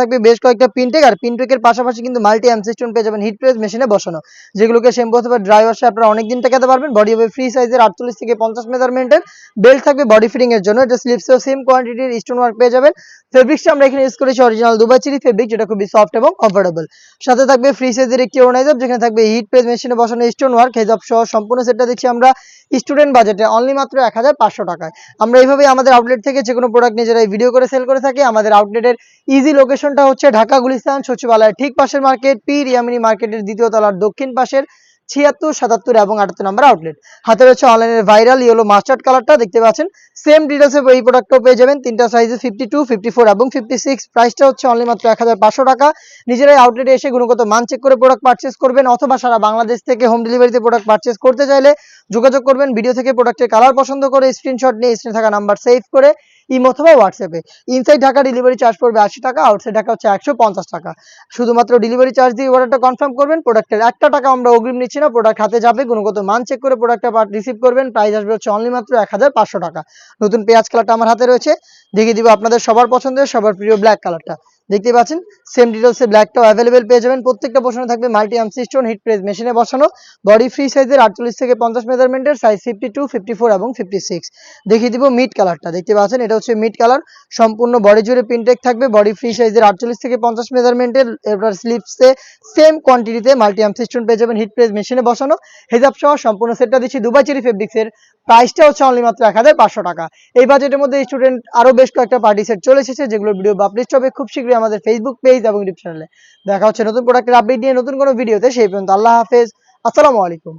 থাকবে বেশ কয়েকটা পিনটেক আর পিনটেকের পাশাপাশি কিন্তু মাল্টি এমসি স্টোন পেয়ে যাবেন হিট প্রেস মেশিনে বসানো, যেগুলোকে শ্যাম্পু অথবা ড্রাই ওয়াশে আপনারা অনেকদিন টেকাতে পারবেন। বডি হবে ফ্রি সাইজের 48 থেকে 50 মেজারমেন্টের, বেল্ট থাকবে বডি ফিটিং এর জন্য। এটা স্লিপসেও সেম কোয়ান্টিটির স্টোন ওয়ার্ক পেয়ে যাবেন। ফেব্রিক্সটা আমরা এখানে ইউজ করেছি অরিজিনাল দুবাই চেরি ফেব্রিক, যেটা খুবই সফট এবং কমফোর্টেবল। সাথে থাকবে ফ্রি সাইজের একটি অর্গানাইজার, যেখানে থাকবে হিট প্রেস মেশিনে বসানো স্টোন ওয়ার্ক হেজাব সহ সম্পূর্ণ সেটটা দিচ্ছি আমরা স্টুডেন্ট বাজেটে অনলি মাত্র 1500 টাকায়। আমরা এইভাবে আমাদের আউটলেট থেকে যে কোনো প্রোডাক্ট নিজেরাই ভিডিও করে সেল করে থাকি। আমাদের আউটলেটের ইজি লোকেশনটা হচ্ছে ঢাকা গুলিস্তান সচিবালয়ের ঠিক পাশের মার্কেট, পীর ইয়ামিনী মার্কেটের দ্বিতীয় তলার দক্ষিণ পাশের 76, 77 এবং 78 নম্বর আউটলেট। হাতে রয়েছে অনলাইনের ভাইরাল ইয়েলো মাস্টার্ড কালারটা, দেখতে পাচ্ছেন। সেম ডিটেলসে এই প্রোডাক্টটাও পেয়ে যাবেন তিনটা সাইজে 52, 54 এবং 56। প্রাইসটা হচ্ছে অনলি মাত্র 1500 টাকা। নিজেরাই আউটলেটে এসে গুণগত মান চেক করে প্রোডাক্ট পারচেস করবেন, অথবা সারা বাংলাদেশ থেকে হোম ডেলিভারিতে প্রোডাক্ট পারচেস করতে চাইলে যোগাযোগ করবেন। ভিডিও থেকে প্রোডাক্টের কালার পছন্দ করে স্ক্রিনশট নিয়ে স্ক্রিনে থাকা নাম্বার সেভ করে ইমো অথবা হোয়াটসঅ্যাপে। ইনসাইড ঢাকা ডেলিভারি চার্জ পড়বে 80 টাকা, আউটসাইড ঢাকা হচ্ছে 150 টাকা। শুধুমাত্র ডেলিভারি চার্জ দিয়ে অর্ডারটা কনফার্ম করবেন। প্রোডাক্টের 1 টাকা আমরা অগ্রিম নিচ্ছি না, প্রোডাক্ট হাতে যাবে, গুণগত মান চেক করে প্রোডাক্টটা রিসিভ করবেন। প্রাইস আসবে হচ্ছে অনলি মাত্র 1500 টাকা। নতুন পেঁয়াজ কালারটা আমার হাতে রয়েছে, দেখিয়ে দিব আপনাদের সবার পছন্দের সবার প্রিয় ব্ল্যাক কালারটা। দেখতে পাচ্ছেন সেম ডিটেলসে ব্ল্যাকটাও অ্যাভেলেবেল পেয়ে যাবেন। প্রত্যেকটা পোর্শনে থাকবে multi MC stone hit press মেশিনে বসানো, বডি ফ্রি সাইজের 48 থেকে 50 মেজারমেন্টের, সাইজ 52, 54 এবং 56। দেখিয়ে দিব মিড কালারটা, দেখতে পাচ্ছেন এটা হচ্ছে মিড কালার। সম্পূর্ণ বডি জুড়ে পিনটেক থাকবে, বডি ফ্রি সাইজের 48 থেকে 50 মেজারমেন্টের। এবার স্লিপসে সেম কোয়ান্টিটিতে মাল্টি এমসি স্টোন পেয়ে যাবেন হিট প্রেস মেশিনে বসানো, হেজাব সহ সম্পূর্ণ সেটটা দিচ্ছি দুবাই চেরি ফেব্রিক্সের। প্রাইসটা হচ্ছে অনলি মাত্র 1500 টাকা। এই বাজেটের মধ্যে স্টুডেন্ট আরো বেশ কয়েকটা পার্টি সেট চলে এসেছে, যেগুলোর ভিডিও পাবলিশ হবে খুব শীঘ্রই আমাদের ফেসবুক পেজ এবং ইউটিউব চ্যানেলে। দেখা হচ্ছে নতুন প্রোডাক্টের আপডেট নিয়ে নতুন কোনো ভিডিওতে। সেই পর্যন্ত আল্লাহ হাফেজ, আসসালামু আলাইকুম।